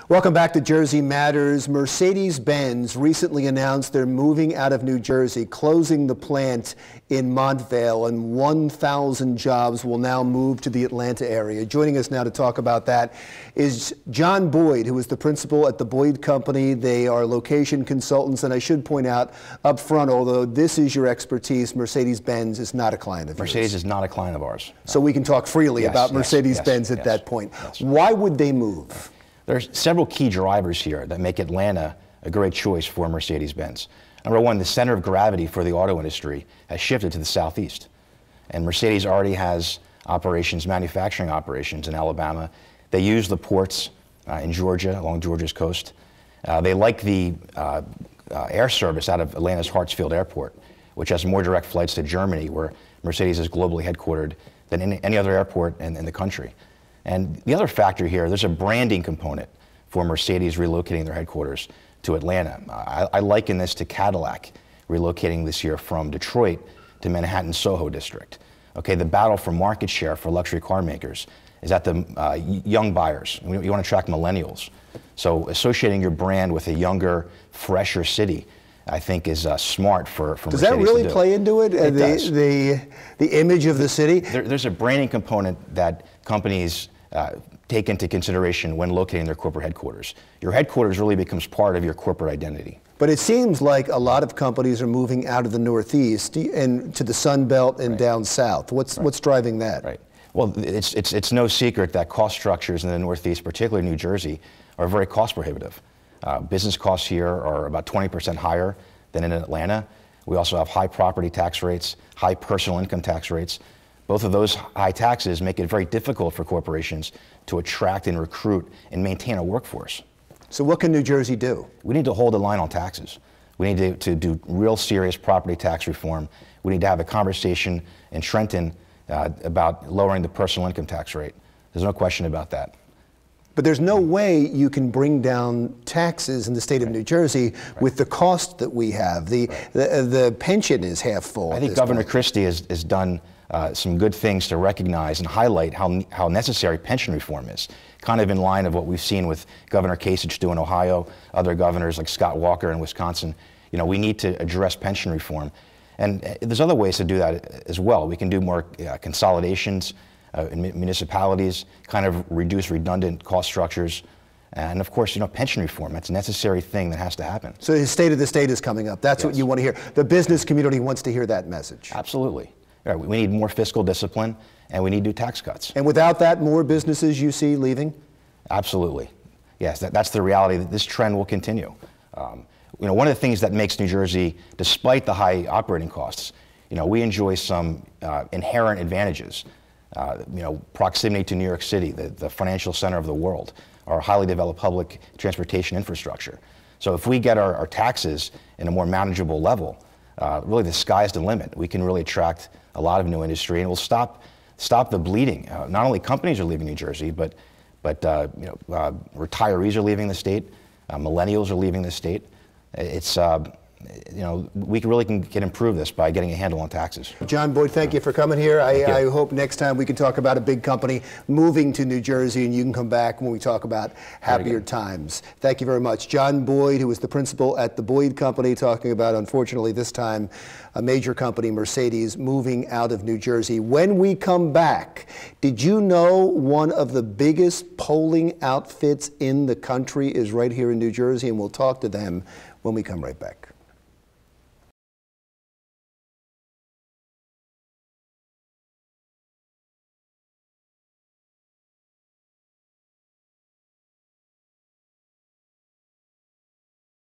Welcome back to Jersey Matters. Mercedes-Benz recently announced they're moving out of New Jersey, closing the plant in Montvale, and 1,000 jobs will now move to the Atlanta area. Joining us now to talk about that is John Boyd, who is the principal at the Boyd Company. They are location consultants, and I should point out up front, although this is your expertise, Mercedes-Benz is not a client of yours. Mercedes is not a client of ours. No. So we can talk freely about Mercedes-Benz at that point. Why would they move? There's several key drivers here that make Atlanta a great choice for Mercedes-Benz. Number one, the center of gravity for the auto industry has shifted to the southeast. And Mercedes already has operations, manufacturing operations in Alabama. They use the ports in Georgia, along Georgia's coast. They like the air service out of Atlanta's Hartsfield Airport, which has more direct flights to Germany, where Mercedes is globally headquartered, than any other airport in the country. And the other factor here, there's a branding component for Mercedes relocating their headquarters to Atlanta. I liken this to Cadillac relocating this year from Detroit to Manhattan Soho district. Okay, the battle for market share for luxury car makers is at the young buyers. You want to attract millennials. So associating your brand with a younger, fresher city, I think, is smart for Mercedes to do. Does that really play into it? It does. The image of the city? There's a branding component that companies take into consideration when locating their corporate headquarters. Your headquarters really becomes part of your corporate identity. But it seems like a lot of companies are moving out of the Northeast and to the Sun Belt and down south. What's driving that? Right. Well, it's no secret that cost structures in the Northeast, particularly New Jersey, are very cost prohibitive. Business costs here are about 20% higher than in Atlanta. We also have high property tax rates, high personal income tax rates. Both of those high taxes make it very difficult for corporations to attract and recruit and maintain a workforce. So what can New Jersey do? We need to hold the line on taxes. We need to do real serious property tax reform. We need to have a conversation in Trenton about lowering the personal income tax rate. There's no question about that. But there's no way you can bring down taxes in the state of New Jersey with the cost that we have. The pension is half full. I think Governor Christie has done some good things to recognize and highlight how necessary pension reform is, kind of in line of what we've seen with Governor Kasich do in Ohio, other governors like Scott Walker in Wisconsin. You know, we need to address pension reform. And there's other ways to do that as well. We can do more consolidations in municipalities, kind of reduce redundant cost structures. And of course, you know, pension reform, that's a necessary thing that has to happen. So the state of the state is coming up. That's what you want to hear. The business community wants to hear that message. Absolutely. We need more fiscal discipline, and we need to do tax cuts. And without that, more businesses you see leaving? Absolutely. Yes, that's the reality. That this trend will continue. You know, one of the things that makes New Jersey, despite the high operating costs, you know, we enjoy some inherent advantages. You know, proximity to New York City, the financial center of the world, our highly developed public transportation infrastructure. So if we get our taxes in a more manageable level, really the sky's the limit. We can really attract a lot of new industry, and we'll stop the bleeding. Not only companies are leaving New Jersey, but you know, retirees are leaving the state, millennials are leaving the state. It's you know, we really can improve this by getting a handle on taxes. John Boyd, thank you for coming here. I hope next time we can talk about a big company moving to New Jersey, and you can come back when we talk about happier times. Thank you very much. John Boyd, who is the principal at the Boyd Company, talking about, unfortunately this time, a major company, Mercedes, moving out of New Jersey. When we come back, did you know one of the biggest polling outfits in the country is right here in New Jersey? And we'll talk to them when we come right back.